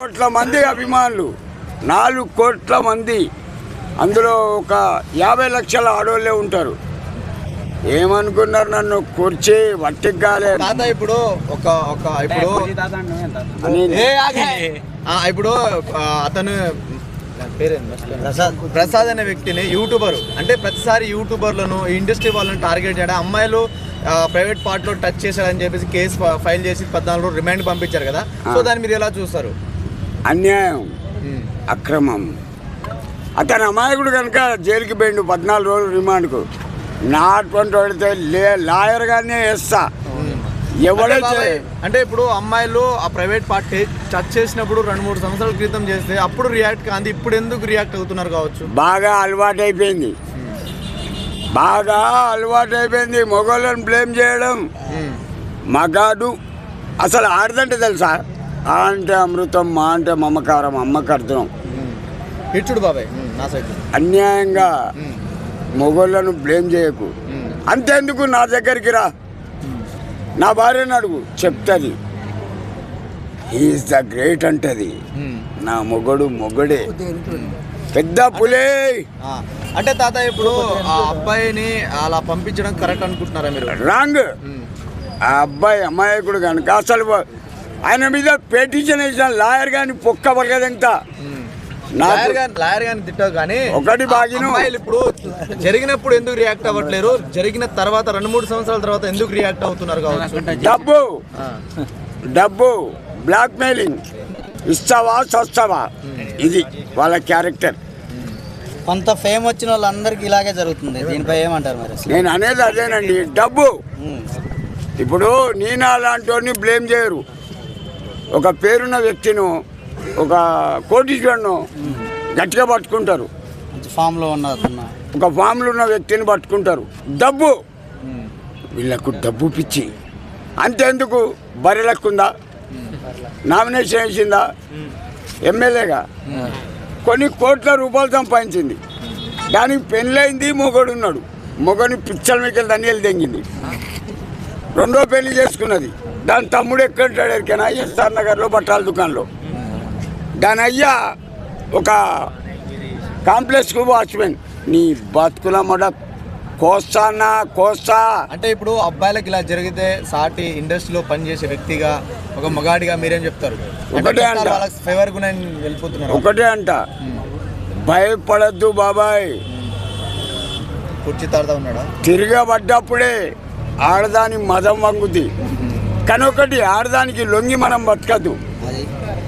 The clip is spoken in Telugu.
కోట్ల మంది అభిమానులు, 4 కోట్ల మంది. అందులో ఒక 50 లక్షల ఆడోళ్ళే ఉంటారు. ఏమనుకున్నారు నన్ను కుర్చీ వట్టికి కాలే తాత. ఇప్పుడు ఇప్పుడు అతను ప్రసాద్ అనే వ్యక్తిని యూట్యూబర్ అంటే ప్రతిసారి యూట్యూబర్లను ఇండస్ట్రీ వాళ్ళని టార్గెట్ చేయడం, అమ్మాయిలు ప్రైవేట్ పార్ట్లో టచ్ చేశారని చెప్పేసి కేసు ఫైల్ చేసి 14 రోజులు రిమాండ్ పంపించారు కదా. సో దాన్ని మీరు ఎలా చూస్తారు? అన్యాయం, అక్రమం. అతను అమాయకుడు కనుక జైలుకి పోయిండు 14 రోజులు రిమాండ్కు. నా అటువంటి వాడితే లాయర్ గానే వేస్తా. ఎవడైతే అంటే ఇప్పుడు అమ్మాయిలు ఆ ప్రైవేట్ పార్టీ టచ్ చేసినప్పుడు 2-3 సంవత్సరాల క్రితం చేస్తే అప్పుడు రియాక్ట్ కాదు, ఇప్పుడు ఎందుకు రియాక్ట్ అవుతున్నారు కావచ్చు? బాగా అలవాటు అయిపోయింది, మొగోళ్ళని బ్లేమ్ చేయడం. మగాడు అసలు ఆడదంటే తెలుసా? ఆ అంటే అమృతం, మా అంటే మమకారం, అమ్మకు అర్థం. ఇచ్చుడు బాబాయ్ నా సైడ్ అన్యాయంగా మొగోళ్ళను బ్లేమ్ చేయకు. అంతేందుకు నా దగ్గరికి రా, నా భార్యను అడుగు, చెప్తుంది. హీఈస్ ద గ్రేట్ అంటది. నా మొగడే పెద్ద పులే. అంటే తాత ఇప్పుడు ఆ అబ్బాయిని అలా పంపించడం కరెక్ట్ అనుకుంటున్నారా మీరు? రాంగ్. ఆ అబ్బాయి అమాయకుడు కనుక అసలు ఆయన మీద పెటిషన్ వేసిన లాయర్ గాని పొక్క పడగదంతా. లాయర్ గాని తిట్టావు కానీ ఒకటి బాగిను. ఇప్పుడు జరిగినప్పుడు ఎందుకు రియాక్ట్ అవ్వట్లేరు? జరిగిన తర్వాత 2-3 సంవత్సరాల తర్వాత ఎందుకు రియాక్ట్ అవుతున్నారు కావచ్చు? డబ్బు బ్లాక్ మెయిలింగ్, ఇస్తావా చస్తావా, ఇది వాళ్ళ క్యారెక్టర్. కొంత ఫేమ్ వచ్చిన వాళ్ళందరికీ ఇలాగే జరుగుతుంది. దీనిపై ఏమంటారు మరి? నేను అనేది అదేనండి, డబ్బు. ఇప్పుడు నేను అలాంటి బ్లేమ్ చేయరు. ఒక పేరున్న వ్యక్తిను, ఒక కోటీశ్వరును గట్టిగా పట్టుకుంటారు. ఫామ్లో ఉన్న వ్యక్తిని పట్టుకుంటారు. డబ్బు, వీళ్ళకు డబ్బు పిచ్చి. అంతేందుకు? బర్రెలక్కుందా, నామినేషన్ వేసిందా, ఎమ్మెల్యేగా కొన్ని కోట్ల రూపాయలు సంపాదించింది. దానికి పెళ్ళైంది, మొగడు ఉన్నాడు. మొగని పిచ్చల మీకెళ్ళి దండియలు తెంగింది. 2వ పెళ్లి చేసుకున్నది. దాని తమ్ముడు ఎక్కడంటాడు ఎరికైనా? ఎస్ఆర్ నగర్లో బట్టల దుకాణంలో. దాని అయ్యా ఒక కాంప్లెక్స్కు వాచ్మెన్. నీ బతుకుల మొడ కోస్తా. అంటే ఇప్పుడు అబ్బాయిలకు ఇలా జరిగితే సాటి ఇండస్ట్రీలో పనిచేసే వ్యక్తిగా, ఒక మగాడిగా మీరేం చెప్తారు? ఒకటే అంట, ఫేవర్ గా వెళ్ళిపోతున్నారు. ఒకటే అంట, భయపడద్దు బాబాయ్. కుర్చీ తాడుతా ఉన్నాడా? తిరగబడ్డప్పుడే ఆడదాని మదం వంగుద్ది. కానీ ఒకటి, ఆడదానికి లొంగి మనం బతకద్దు.